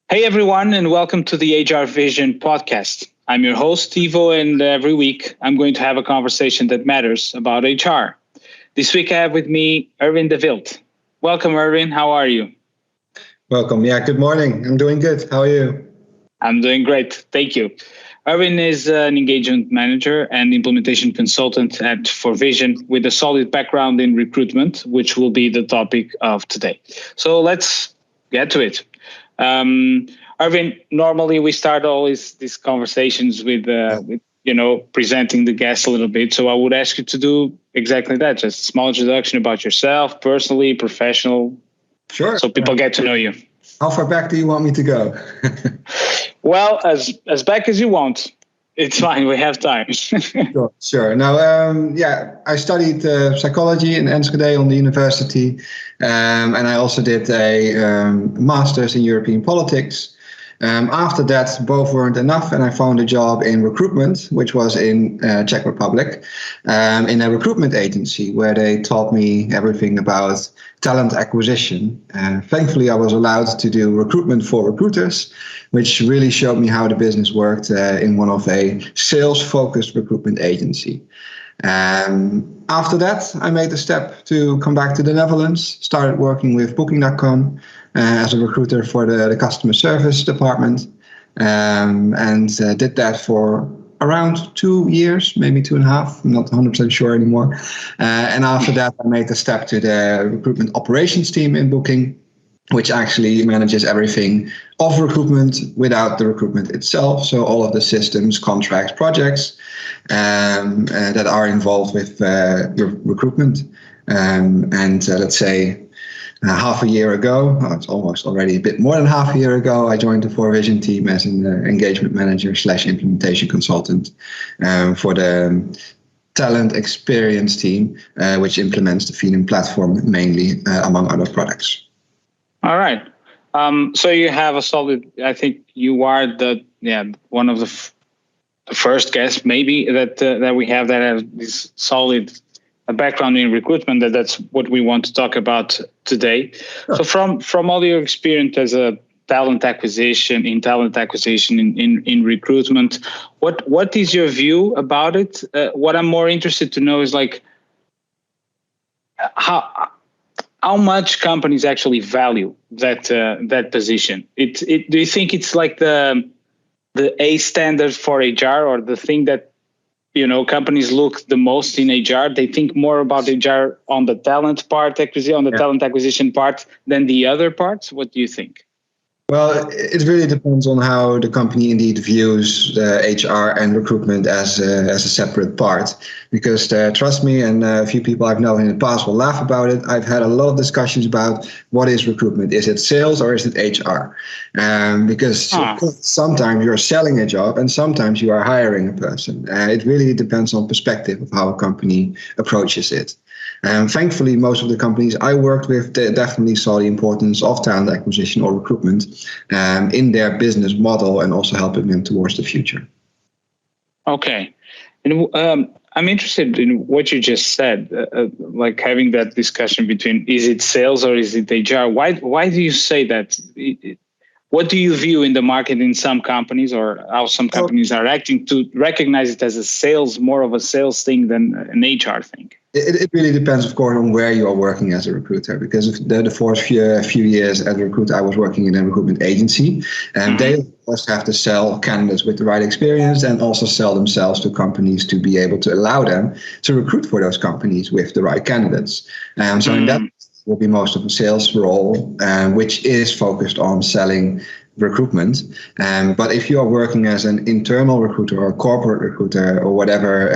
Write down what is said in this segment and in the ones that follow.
Hey everyone, and welcome to the FourVision podcast. I'm your host, Ivo, and every week I'm going to have a conversation that matters about HR. This week I have with me Erwin de Wildt. Welcome, Erwin. How are you? Welcome. Yeah, good morning. I'm doing good. How are you? I'm doing great. Thank you. Erwin is an engagement manager and implementation consultant at FourVision with a solid background in recruitment, which will be the topic of today. So let's get to it. Erwin, normally we start always these conversations with presenting the guest a little bit. So I would ask you to do exactly that. Just a small introduction about yourself, personally, professional. Sure. So people get to know you. How far back do you want me to go? Well, as back as you want. It's fine. We have time. Sure. Now, I studied psychology in Enschede on the university, and I also did a master's in European politics. After that, both weren't enough, and I found a job in recruitment, which was in Czech Republic, in a recruitment agency where they taught me everything about talent acquisition. Thankfully, I was allowed to do recruitment for recruiters, which really showed me how the business worked in one of a sales-focused recruitment agency. After that, I made the step to come back to the Netherlands, started working with Booking.com as a recruiter for the customer service department, and did that for around 2 years, maybe 2.5. I'm not 100% sure anymore. And after that, I made the step to the recruitment operations team in Booking, which actually manages everything of recruitment without the recruitment itself. So all of the systems, contracts, projects that are involved with your recruitment. Let's say half a year ago, it's almost already a bit more than half a year ago, I joined the FourVision team as an engagement manager / implementation consultant for the talent experience team, which implements the Phenom platform mainly, among other products. All right. So you have a solid. I think you are one of the first guests maybe that we have that has this solid background in recruitment. That's what we want to talk about today. Sure. So from all your experience as a talent acquisition in recruitment, what is your view about it? What I'm more interested to know is like how much companies actually value that position. Do you think it's like the A standard for HR, or the thing that companies look the most in HR? They think more about HR on the talent part, talent acquisition part than the other parts. What do you think? Well, it really depends on how the company indeed views HR and recruitment as a separate part. Because trust me, and a few people I've known in the past will laugh about it. I've had a lot of discussions about what is recruitment. Is it sales or is it HR? Because sometimes you're selling a job and sometimes you are hiring a person. It really depends on perspective of how a company approaches it. Thankfully, most of the companies I worked with definitely saw the importance of talent acquisition or recruitment in their business model, and also helping them towards the future. Okay. And I'm interested in what you just said, like having that discussion between is it sales or is it HR? Why do you say that? What do you view in the market in some companies, or how some companies are acting to recognize it as more of a sales thing than an HR thing? It really depends, of course, on where you are working as a recruiter. Because the first few years as a recruiter, I was working in a recruitment agency, and they of course have to sell candidates with the right experience, and also sell themselves to companies to be able to allow them to recruit for those companies with the right candidates. So in that will be most of a sales role, which is focused on selling recruitment. But if you are working as an internal recruiter or corporate recruiter or whatever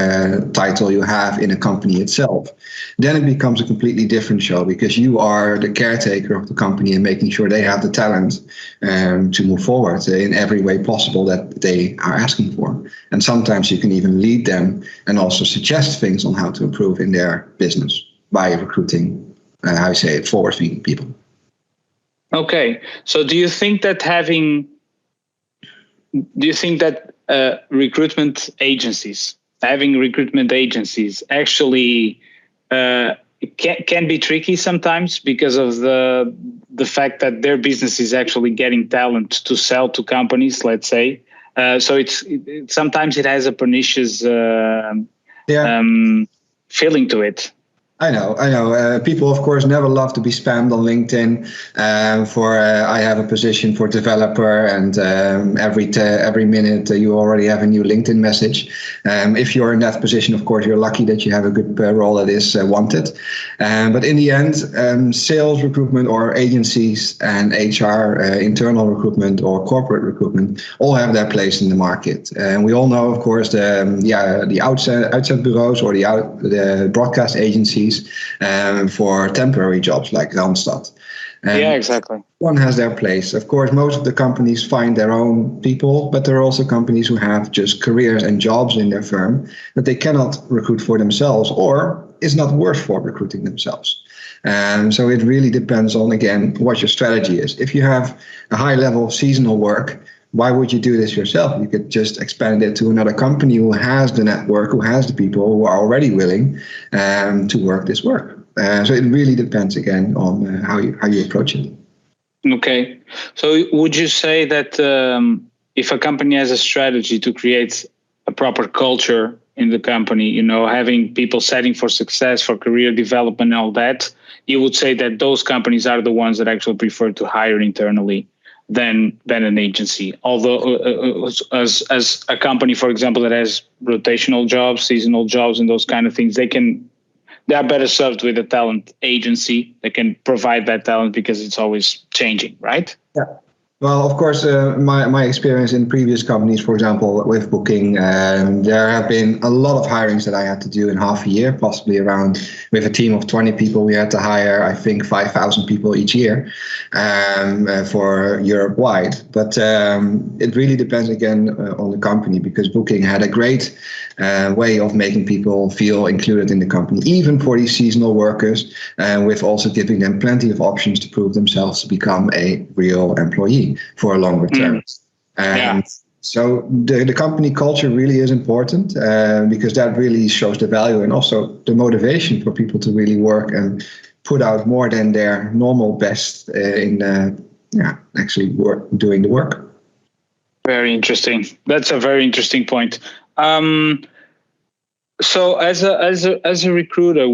title you have in a company itself, then it becomes a completely different show, because you are the caretaker of the company and making sure they have the talent to move forward in every way possible that they are asking for. And sometimes you can even lead them and also suggest things on how to improve in their business by recruiting forward-thinking people. Okay, so do you think that recruitment agencies actually can be tricky sometimes because of the fact that their business is actually getting talent to sell to companies, let's say. So sometimes it has a pernicious feeling to it. I know. People, of course, never love to be spammed on LinkedIn I have a position for developer, and every minute you already have a new LinkedIn message. If you're in that position, of course, you're lucky that you have a good role that is wanted. But in the end, sales recruitment or agencies and HR, internal recruitment or corporate recruitment, all have their place in the market. And we all know, of course, the outside bureaus or the broadcast agencies for temporary jobs like Randstad. Yeah, exactly. One has their place. Of course, most of the companies find their own people, but there are also companies who have just careers and jobs in their firm that they cannot recruit for themselves, or is not worth for recruiting themselves. So it really depends on, again, what your strategy is. If you have a high level of seasonal work, why would you do this yourself? You could just expand it to another company who has the network, who has the people who are already willing to work this work. So it really depends, again, on how you approach it. Okay. So would you say that if a company has a strategy to create a proper culture in the company, having people setting for success, for career development and all that, you would say that those companies are the ones that actually prefer to hire internally than an agency? Although as a company, for example, that has rotational jobs, seasonal jobs and those kind of things, they are better served with a talent agency that can provide that talent because it's always changing, right? Yeah. Well, of course, my experience in previous companies, for example, with Booking, there have been a lot of hirings that I had to do in half a year, possibly around, with a team of 20 people, we had to hire, I think, 5,000 people each year for Europe-wide. But it really depends, again, on the company, because Booking had a great way of making people feel included in the company, even for these seasonal workers, with also giving them plenty of options to prove themselves to become a real employee for a longer term. So the company culture really is important because that really shows the value and also the motivation for people to really work and put out more than their normal best in actually doing the work. Very interesting. That's a very interesting point. So as a recruiter,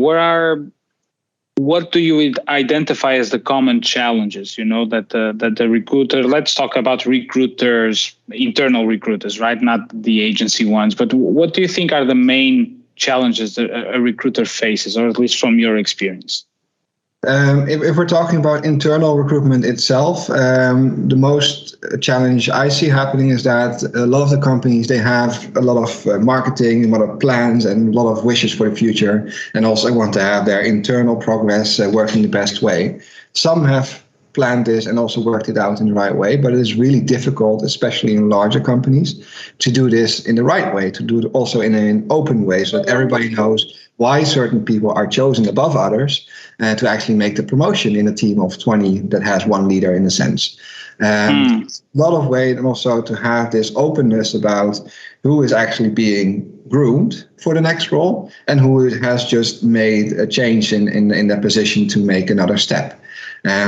what do you identify as the common challenges, that the recruiter, let's talk about recruiters, internal recruiters, right? Not the agency ones, but what do you think are the main challenges that a recruiter faces, or at least from your experience? If we're talking about internal recruitment itself, the most challenge I see happening is that a lot of the companies, they have a lot of marketing, a lot of plans and a lot of wishes for the future, and also want to have their internal progress working the best way. Some have planned this and also worked it out in the right way, but it is really difficult, especially in larger companies, to do this in the right way, to do it also in an open way so that everybody knows why certain people are chosen above others, to actually make the promotion in a team of 20 that has one leader, in a sense. A lot of ways, and also to have this openness about who is actually being groomed for the next role and who has just made a change in their position to make another step.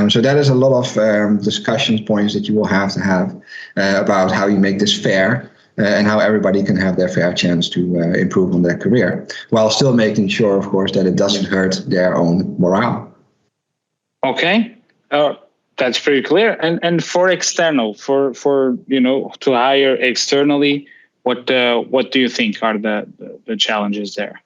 So that is a lot of discussion points that you will have to have about how you make this fair and how everybody can have their fair chance to improve on their career, while still making sure, of course, that it doesn't hurt their own morale. Okay, that's pretty clear. And for external, for to hire externally, what do you think are the challenges there?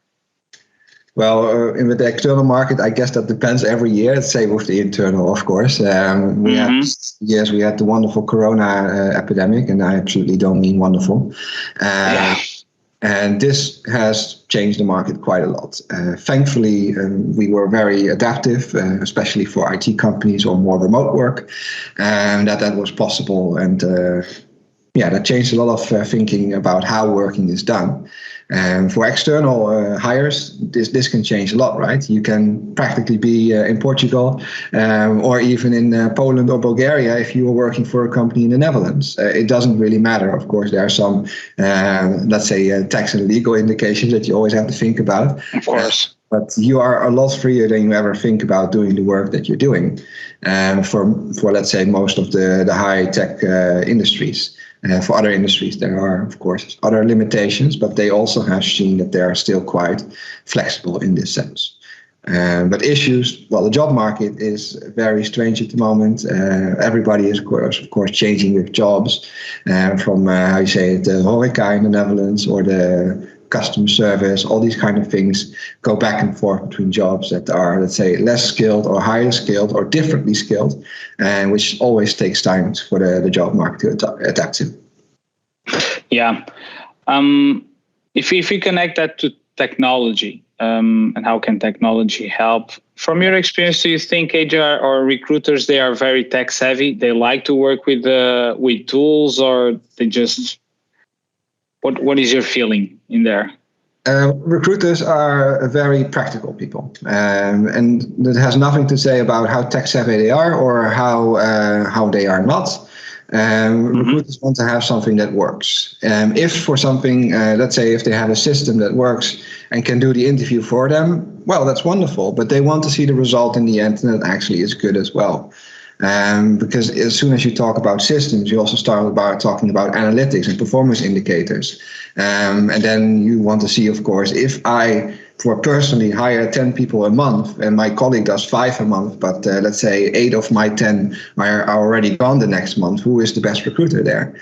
Well, in the external market, I guess that depends every year. Same with the internal, of course. We had the wonderful Corona epidemic, and I absolutely don't mean wonderful. And this has changed the market quite a lot. Thankfully, we were very adaptive, especially for IT companies or more remote work, and that was possible. And that changed a lot of thinking about how working is done. For external hires, this can change a lot, right? You can practically be in Portugal or even in Poland or Bulgaria if you are working for a company in the Netherlands. It doesn't really matter. Of course, there are some, let's say, tax and legal indications that you always have to think about. Of course. but you are a lot freer than you ever think about doing the work that you're doing. For let's say most of the high tech industries. For other industries, there are of course other limitations, but they also have seen that they are still quite flexible in this sense. But issues, well, the job market is very strange at the moment. Everybody is, of course, changing with jobs from, how you say it, the horeca in the Netherlands or the customer service. All these kind of things go back and forth between jobs that are, let's say, less skilled or higher skilled or differently skilled, and which always takes time for the job market to adapt to. Yeah. If you connect that to technology, and how can technology help? From your experience, do you think HR or recruiters, they are very tech savvy? They like to work with tools, or they just, what is your feeling in there? Recruiters are very practical people, and that has nothing to say about how tech savvy they are or how they are not. Recruiters want to have something that works. If for something, let's say if they have a system that works and can do the interview for them, well, that's wonderful, but they want to see the result in the end, and that actually is good as well. Because as soon as you talk about systems, you also start talking about analytics and performance indicators. And then you want to see, of course, if I personally hire 10 people a month and my colleague does 5 a month, but let's say 8 of my 10 are already gone the next month, who is the best recruiter there?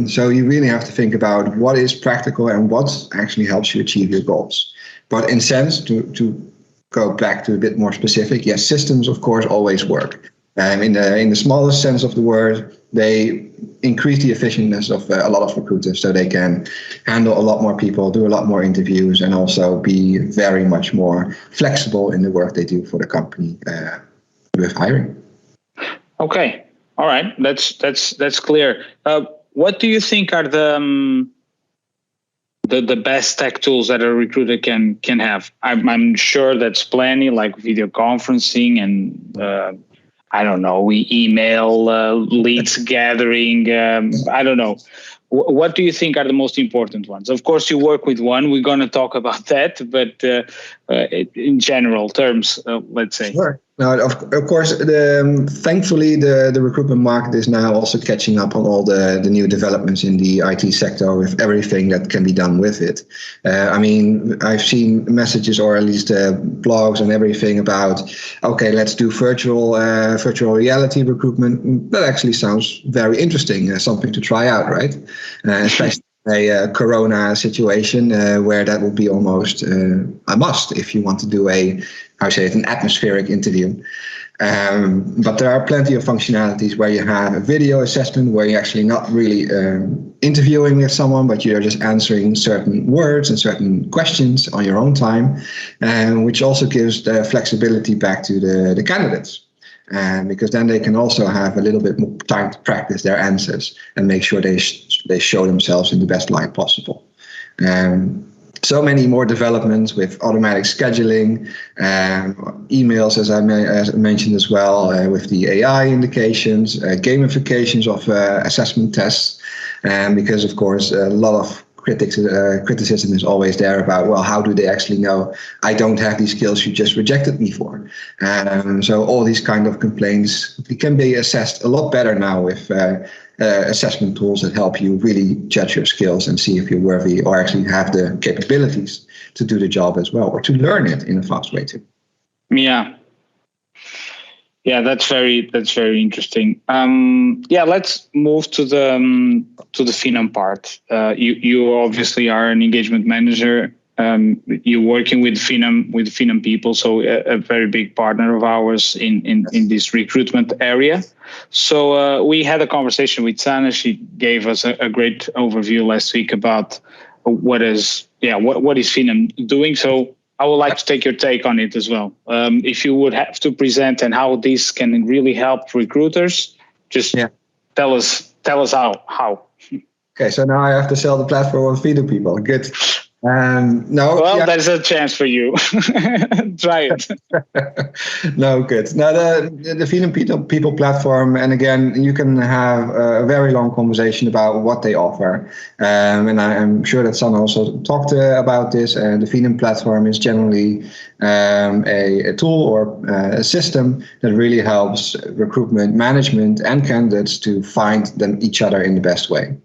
So you really have to think about what is practical and what actually helps you achieve your goals. But in sense, to go back to a bit more specific, yes, systems, of course, always work. In the smallest sense of the word, they increase the effectiveness of a lot of recruiters, so they can handle a lot more people, do a lot more interviews, and also be very much more flexible in the work they do for the company with hiring. Okay, all right, that's clear. What do you think are the best tech tools that a recruiter can have? I'm sure that's plenty, like video conferencing and I don't know, we email, leads gathering. I don't know. What do you think are the most important ones? Of course, you work with one. We're going to talk about that, but in general terms, let's say. Sure. Now, of course, thankfully, the recruitment market is now also catching up on all the new developments in the IT sector with everything that can be done with it. I mean, I've seen messages or at least blogs and everything about, okay, let's do virtual reality recruitment. That actually sounds very interesting, something to try out, right? Especially a corona situation where that would be almost a must if you want to do an atmospheric interview. But there are plenty of functionalities where you have a video assessment where you're actually not really interviewing with someone, but you're just answering certain words and certain questions on your own time, which also gives the flexibility back to the candidates. Because then they can also have a little bit more time to practice their answers and make sure they show themselves in the best light possible. So many more developments with automatic scheduling, emails, as I mentioned as well, with the AI indications, gamifications of assessment tests, because of course a lot of criticism is always there about, well, how do they actually know I don't have these skills you just rejected me for? So all these kind of complaints can be assessed a lot better now with assessment tools that help you really judge your skills and see if you're worthy or actually have the capabilities to do the job as well, or to learn it in a fast way too. Yeah, that's very interesting. Let's move to the Phenom part. You obviously are an engagement manager. You're working with Phenom people, so a very big partner of ours in this recruitment area. So we had a conversation with Sana. She gave us a great overview last week about what is Phenom doing. So I would like to take your take on it as well. If you would have to present and how this can really help recruiters, just tell us how. Okay, so now I have to sell the platform of Phenom people. Good. No. Well, yeah. there's a chance for you. Try it. No, good. Now, the Phenom people platform, and again, you can have a very long conversation about what they offer. And I'm sure that Sanne also talked about this. The Phenom platform is generally a tool or a system that really helps recruitment management and candidates to find each other in the best way.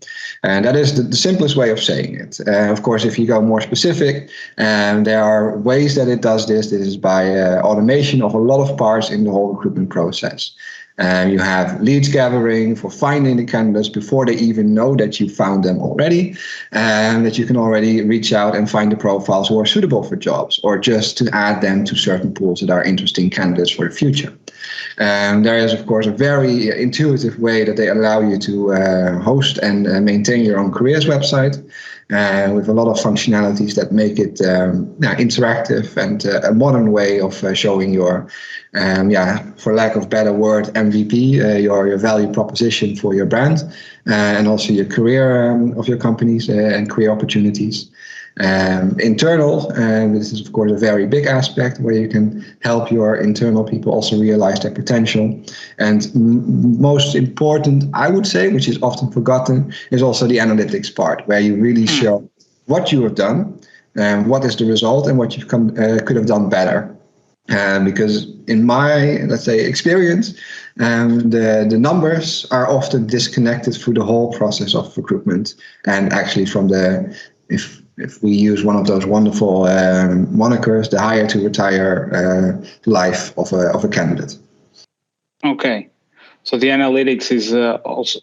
And that is the simplest way of saying it. Of course, if you go more specific, there are ways that it does this. This is by automation of a lot of parts in the whole recruitment process. You have leads gathering for finding the candidates before they even know that you found them already, and that you can already reach out and find the profiles who are suitable for jobs, or just to add them to certain pools that are interesting candidates for the future. There is, of course, a very intuitive way that they allow you to host and maintain your own careers website, with a lot of functionalities that make it interactive and a modern way of showing your, for lack of better word, MVP, your value proposition for your brand, and also your career of your companies and career opportunities. Internal, this is of course a very big aspect where you can help your internal people also realize their potential. And most important, I would say, which is often forgotten, is also the analytics part, where you really show what you have done, what is the result, and what you could have done better. Because in my, let's say, experience, the numbers are often disconnected through the whole process of recruitment, and actually from if we use one of those wonderful monikers, the hire to retire life of a candidate. Okay, so the analytics is also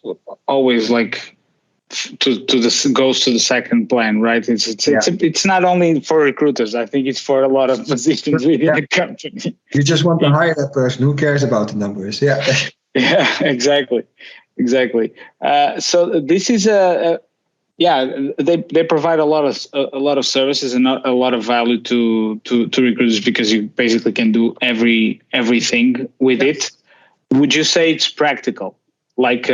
always like goes to the second plan, right? It's not only for recruiters. I think it's for a lot of positions within the company. You just want to hire that person. Who cares about the numbers? Yeah. Yeah, exactly. So this is they provide a lot of services and a lot of value to recruiters, because you basically can do everything with it. Would you say it's practical? Like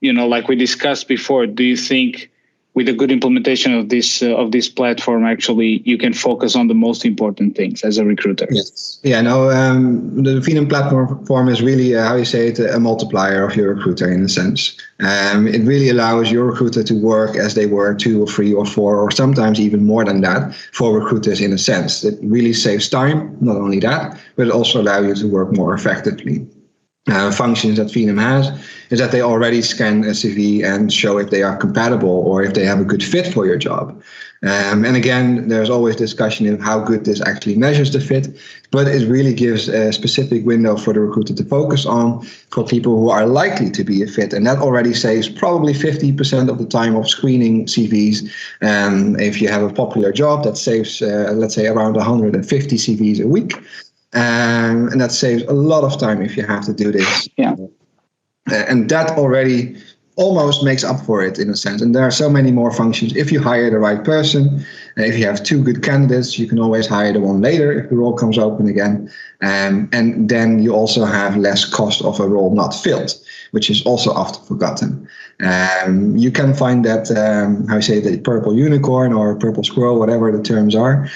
like we discussed before, do you think with a good implementation of this platform, actually you can focus on the most important things as a recruiter? Yes. Yeah. No. The Phenom platform is really a multiplier of your recruiter in a sense. It really allows your recruiter to work as they were 2 or 3 or 4 or sometimes even more than that for recruiters in a sense. It really saves time. Not only that, but it also allows you to work more effectively. Functions that Phenom has is that they already scan a CV and show if they are compatible or if they have a good fit for your job. And again, there's always discussion of how good this actually measures the fit, but it really gives a specific window for the recruiter to focus on for people who are likely to be a fit. And that already saves probably 50% of the time of screening CVs. If you have a popular job, that saves, let's say, around 150 CVs a week. And that saves a lot of time if you have to do this. Yeah. And that already almost makes up for it in a sense. And there are so many more functions. If you hire the right person, if you have 2 good candidates, you can always hire the one later if the role comes open again. And then you also have less cost of a role not filled, which is also often forgotten. You can find that, the purple unicorn or purple squirrel, whatever the terms are.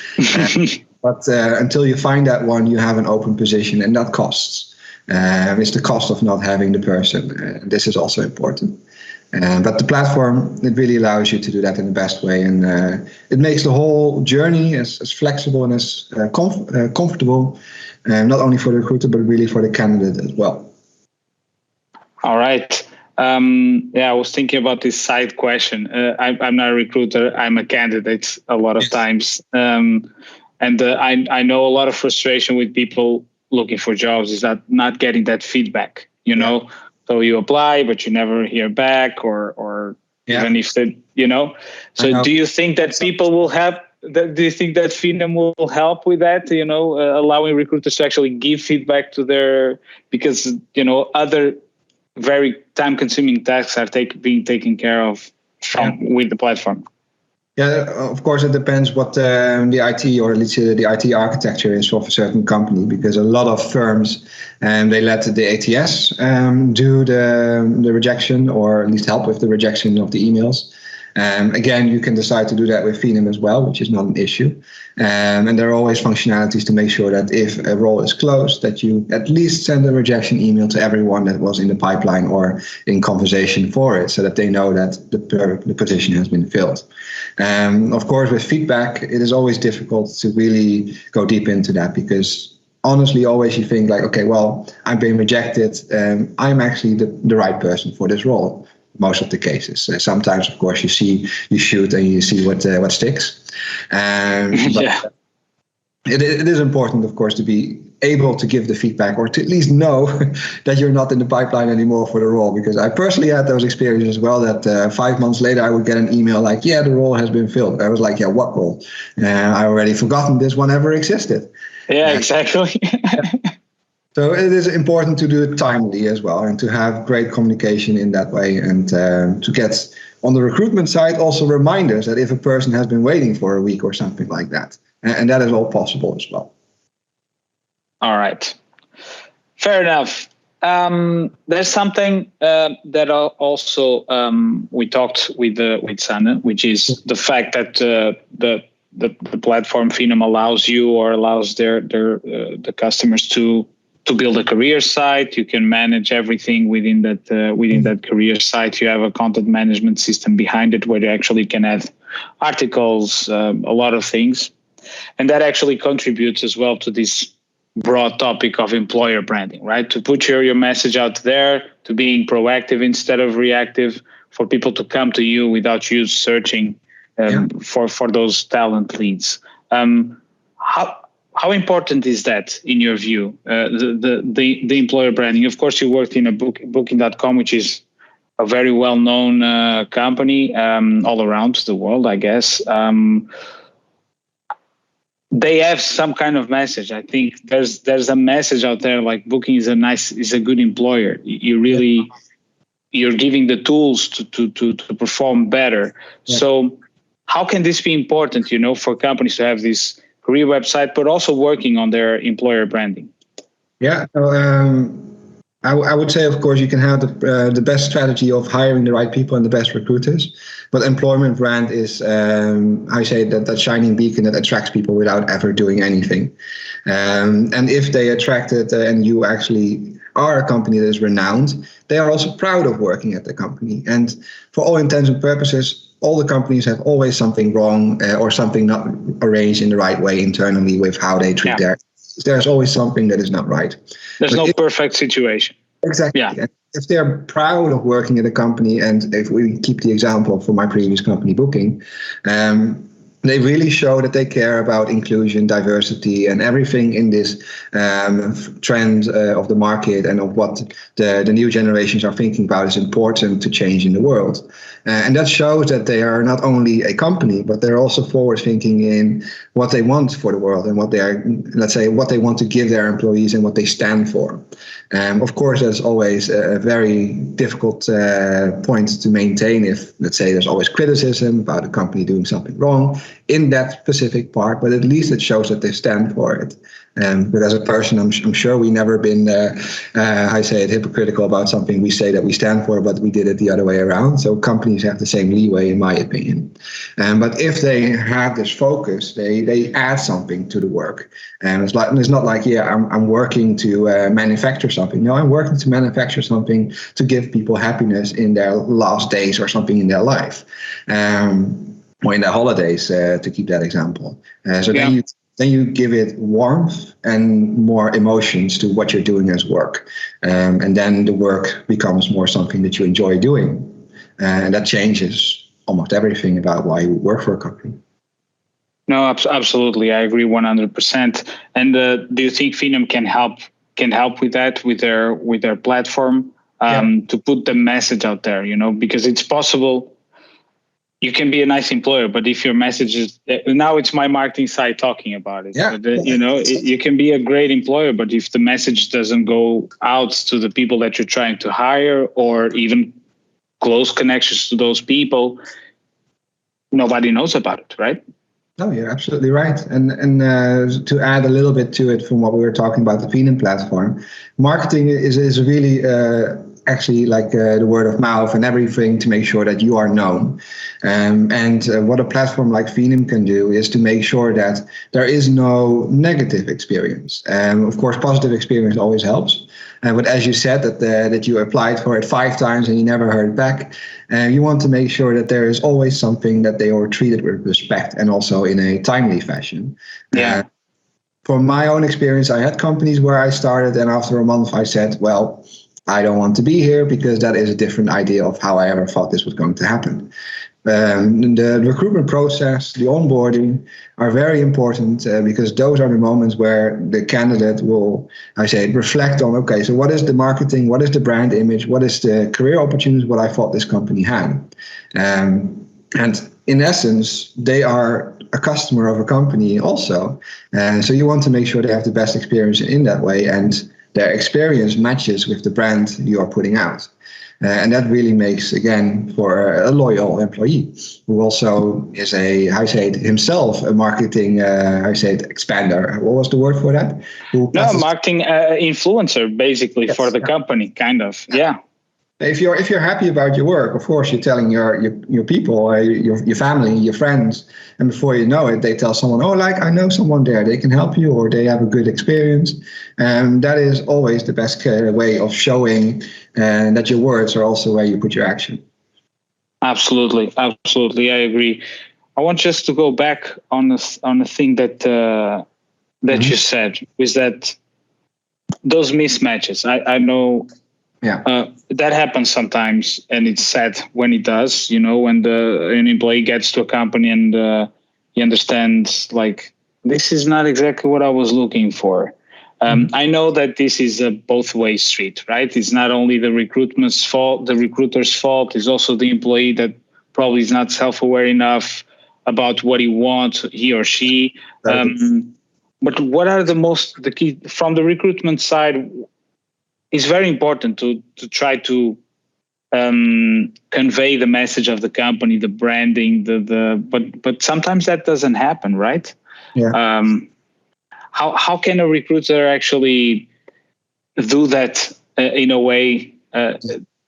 But until you find that one, you have an open position, and that costs. It's the cost of not having the person. This is also important. But the platform, it really allows you to do that in the best way. And it makes the whole journey as flexible and as comfortable, not only for the recruiter, but really for the candidate as well. All right. I was thinking about this side question. I'm not a recruiter. I'm a candidate a lot of times. And I know a lot of frustration with people looking for jobs is that not getting that feedback, So you apply, but you never hear back or even if they, So do you think that people will have, do you think that Phenom will help with that, allowing recruiters to actually give feedback to because, other very time consuming tasks are being taken care of with the platform? Yeah, of course, it depends what the IT or let's say the IT architecture is of a certain company, because a lot of firms they let the ATS do the rejection, or at least help with the rejection of the emails. Again, you can decide to do that with Phenom as well, which is not an issue. And there are always functionalities to make sure that if a role is closed, that you at least send a rejection email to everyone that was in the pipeline or in conversation for it, so that they know that the position has been filled. Of course, with feedback, it is always difficult to really go deep into that, because honestly, always you think like, okay, well, I'm being rejected. I'm actually the right person for this role. Most of the cases. Sometimes, of course, you shoot and you see what sticks. But it is important, of course, to be able to give the feedback, or to at least know that you're not in the pipeline anymore for the role. Because I personally had those experiences as well, that 5 months later I would get an email like, yeah, the role has been filled. I was like, yeah, what role? I already forgotten this one ever existed. Yeah, exactly. So it is important to do it timely as well, and to have great communication in that way, and to get on the recruitment side also reminders that if a person has been waiting for a week or something like that, and that is all possible as well. All right, fair enough. There's something that also we talked with Sanne, which is the fact that the platform Phenom allows you, or allows the customers to build a career site. You can manage everything within that career site. You have a content management system behind it, where you actually can add articles, a lot of things, and that actually contributes as well to this broad topic of employer branding, right? To put your message out there, to being proactive instead of reactive, for people to come to you without you searching for those talent leads. How important is that in your view, the employer branding? Of course, you worked in a booking.com, which is a very well-known company all around the world, I guess. They have some kind of message. I think there's a message out there, like Booking is a good employer. You're giving the tools to perform better. Yeah. So how can this be important, for companies to have this career website, but also working on their employer branding? Yeah, I would say, of course, you can have the best strategy of hiring the right people and the best recruiters, but employment brand is, I say, that shining beacon that attracts people without ever doing anything. And if they attract it, and you actually are a company that is renowned, they are also proud of working at the company. And for all intents and purposes, all the companies have always something wrong or something not arranged in the right way internally with how they treat there's always something that is not right. There's no perfect situation. Exactly. Yeah. If they're proud of working at a company, and if we keep the example from my previous company, Booking, they really show that they care about inclusion, diversity, and everything in this trend of the market, and of what the new generations are thinking about is important to change in the world. And that shows that they are not only a company, but they're also forward thinking in what they want for the world, and what they are, let's say, what they want to give their employees and what they stand for. Of course, there's always a very difficult point to maintain if, let's say, there's always criticism about a company doing something wrong in that specific part, but at least it shows that they stand for it. But as a person, I'm sure we never been, I say it, hypocritical about something we say that we stand for, but we did it the other way around. So companies have the same leeway, in my opinion. But if they have this focus, they add something to the work. And it's not like, I'm working to manufacture something. No, I'm working to manufacture something to give people happiness in their last days or something in their life. Or in their holidays, to keep that example. Then you give it warmth and more emotions to what you're doing as work. And then the work becomes more something that you enjoy doing. And that changes almost everything about why you work for a company. No, absolutely. I agree 100%. And do you think Phenom can help with that, with their platform, to put the message out there, because it's possible. You can be a nice employer, but if your message is, now it's my marketing side talking about it. Yeah. But, you can be a great employer, but if the message doesn't go out to the people that you're trying to hire, or even close connections to those people, nobody knows about it, right? No, you're absolutely right. And to add a little bit to it from what we were talking about, the Phenom platform, marketing is really actually like the word of mouth and everything to make sure that you are known. And what a platform like Phenom can do is to make sure that there is no negative experience. Of course, positive experience always helps. But as you said, that you applied for it 5 times and you never heard back, you want to make sure that there is always something that they are treated with respect and also in a timely fashion. Yeah. From my own experience, I had companies where I started, and after a month I said, well, I don't want to be here because that is a different idea of how I ever thought this was going to happen. The recruitment process, the onboarding are very important because those are the moments where the candidate will, I say, reflect on, okay, so what is the marketing, what is the brand image, what is the career opportunities, what I thought this company had. And in essence, they are a customer of a company also. So you want to make sure they have the best experience in that way and their experience matches with the brand you are putting out. And that really makes, again, for a loyal employee who also is himself a marketing, expander. What was the word for that? Marketing influencer, basically, yes, for the company, kind of. Yeah. If you're happy about your work, of course, you're telling your people, your family, your friends, and before you know it, they tell someone, oh, like I know someone there, they can help you, or they have a good experience. And that is always the best way of showing that your words are also where you put your action. Absolutely, I agree. I want just to go back on the thing that you said, is that those mismatches. I know. Yeah, that happens sometimes, and it's sad when it does. When an employee gets to a company and he understands, like, this is not exactly what I was looking for. I know that this is a both-way street, right? It's not only the recruiter's fault; it's also the employee that probably is not self-aware enough about what he wants, he or she. But what are the key from the recruitment side? It's very important to try to convey the message of the company, the branding, but sometimes that doesn't happen, right? Yeah. How can a recruiter actually do that in a way?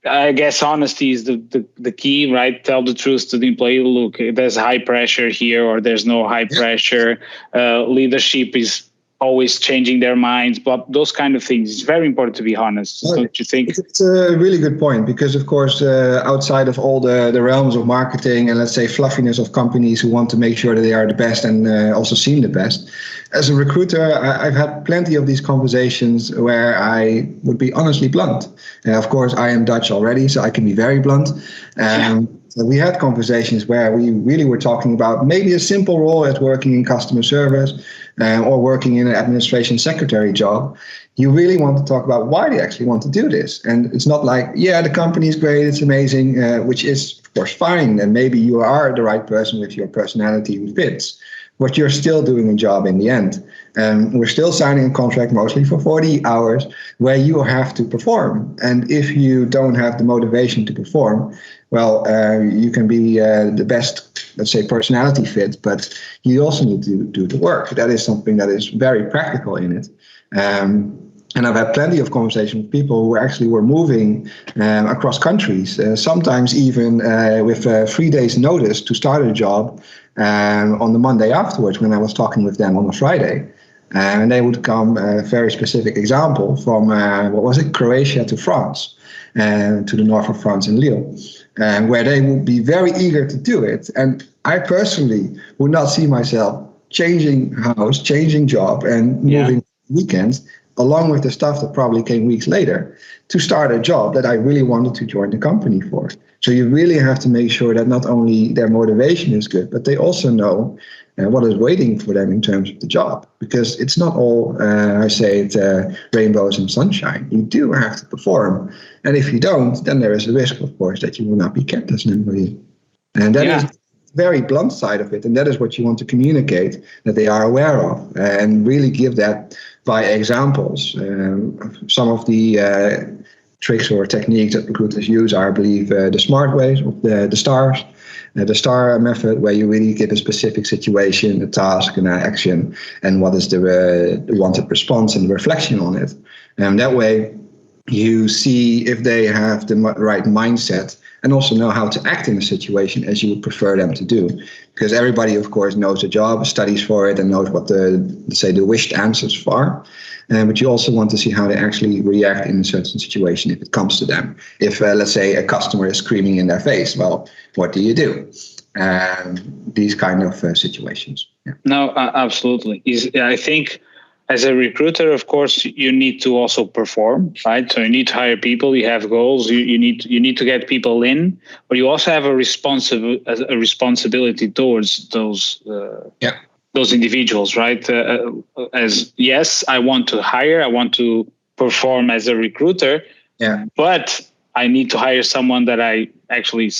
I guess honesty is the key, right? Tell the truth to the employee. Look, there's high pressure here, or there's no high pressure. Leadership is always changing their minds, but those kind of things. It's very important to be honest, don't you think? It's a really good point because, of course, outside of all the realms of marketing and, let's say, fluffiness of companies who want to make sure that they are the best and also seem the best, as a recruiter, I've had plenty of these conversations where I would be honestly blunt. Of course, I am Dutch already, so I can be very blunt. So we had conversations where we really were talking about maybe a simple role as working in customer service or working in an administration secretary job. You really want to talk about why they actually want to do this. And it's not like, yeah, the company is great, it's amazing, which is, of course, fine. And maybe you are the right person with your personality who fits. But you're still doing a job in the end. We're still signing a contract mostly for 40 hours where you have to perform. And if you don't have the motivation to perform, well, you can be the best, let's say, personality fit, but you also need to do the work. That is something that is very practical in it. And I've had plenty of conversations with people who actually were moving across countries, sometimes even with 3 days notice to start a job on the Monday afterwards when I was talking with them on a Friday. And they would come, a very specific example, from, Croatia to France, to the north of France in Lille, where they would be very eager to do it. And I personally would not see myself changing house, changing job, and moving weekends, along with the stuff that probably came weeks later, to start a job that I really wanted to join the company for. So you really have to make sure that not only their motivation is good, but they also know what is waiting for them in terms of the job. Because it's not all, rainbows and sunshine. You do have to perform. And if you don't, then there is a risk, of course, that you will not be kept as an employee. And that is very blunt side of it. And that is what you want to communicate, that they are aware of, and really give that by examples. Some of the tricks or techniques that recruiters use are, I believe, the SMART ways, or the STARS, the STAR method, where you really give a specific situation, a task, an action, and what is the wanted response and the reflection on it. And that way, You see if they have the right mindset and also know how to act in a situation as you would prefer them to do. Because everybody, of course, knows the job, studies for it, and knows what the wished answers are. But you also want to see how they actually react in a certain situation if it comes to them. If, let's say, a customer is screaming in their face, well, what do you do? These kind of situations. Yeah. No, absolutely. I think as a recruiter, of course, you need to also perform, right? So you need to hire people. You have goals. You need to get people in, but you also have a responsibility towards those individuals, right? As yes, I want to hire. I want to perform as a recruiter. Yeah. But I need to hire someone that I actually.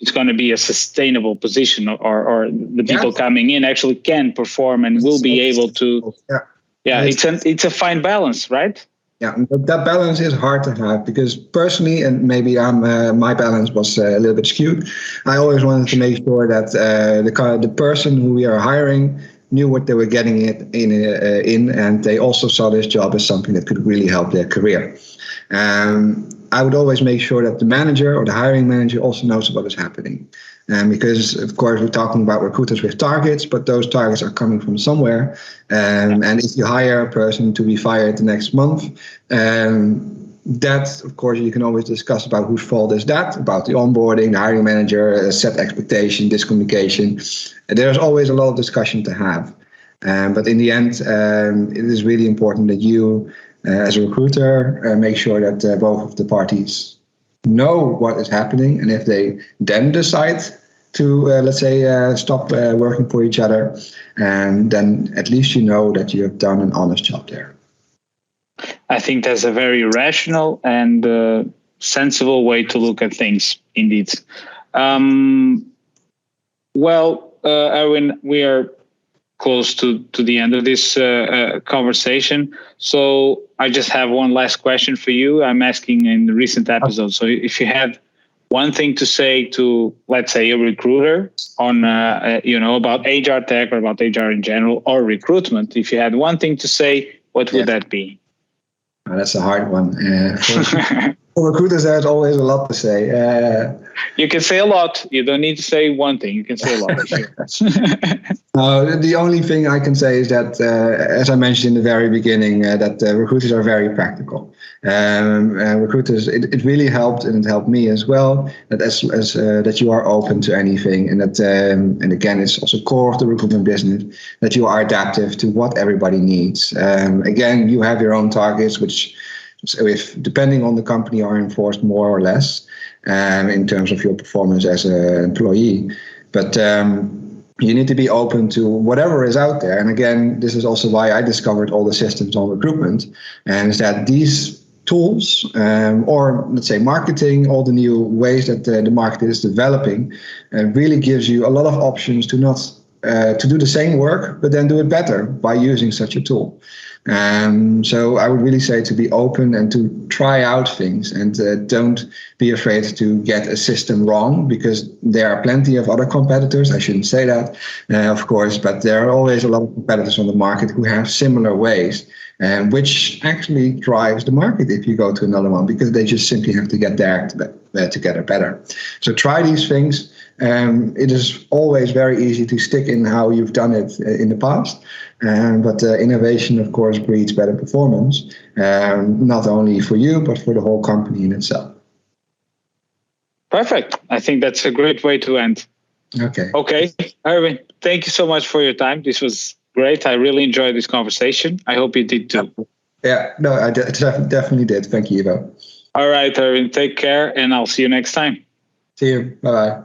It's going to be a sustainable position, or the people coming in actually can perform and will be able to. Yeah, it's a fine balance, right? Yeah, but that balance is hard to have because personally, and maybe my balance was a little bit skewed. I always wanted to make sure that the person who we are hiring knew what they were getting in, and they also saw this job as something that could really help their career. I would always make sure that the manager or the hiring manager also knows what is happening. Because, of course, we're talking about recruiters with targets, but those targets are coming from somewhere. And if you hire a person to be fired the next month, that, of course, you can always discuss about whose fault is that, about the onboarding, the hiring manager, set expectation, discommunication. There's always a lot of discussion to have. But in the end, it is really important that you, as a recruiter, make sure that both of the parties know what is happening, and if they then decide to, let's say, stop working for each other, and then at least you know that you have done an honest job there. I think that's a very rational and sensible way to look at things, indeed. Erwin, we are close to the end of this conversation. So I just have one last question for you. I'm asking in the recent episode. So if you had one thing to say to, let's say, a recruiter on, about HR tech or about HR in general or recruitment, if you had one thing to say, what would that be? That's a hard one. For recruiters, there's always a lot to say. You can say a lot. You don't need to say one thing. You can say a lot. The only thing I can say is that, as I mentioned in the very beginning, that recruiters are very practical. Recruiters, it really helped, and it helped me as well. That that you are open to anything, and that, and again, it's also core of the recruitment business that you are adaptive to what everybody needs. Again, you have your own targets, which, if depending on the company, are enforced more or less in terms of your performance as an employee. But you need to be open to whatever is out there. And again, this is also why I discovered all the systems on recruitment, and is that these tools, or let's say marketing, all the new ways that the market is developing, really gives you a lot of options to not to do the same work, but then do it better by using such a tool. So I would really say to be open and to try out things, and don't be afraid to get a system wrong, because there are plenty of other competitors. I shouldn't say that, of course, but there are always a lot of competitors on the market who have similar ways, which actually drives the market if you go to another one, because they just simply have to get there together better. So try these things. It is always very easy to stick in how you've done it in the past. But innovation, of course, breeds better performance, not only for you, but for the whole company in itself. Perfect. I think that's a great way to end. Okay. Erwin, thank you so much for your time. This was great. I really enjoyed this conversation. I hope you did too. Yeah, no, I definitely did. Thank you, Ivo. All right, Erwin, take care, and I'll see you next time. See you. Bye-bye.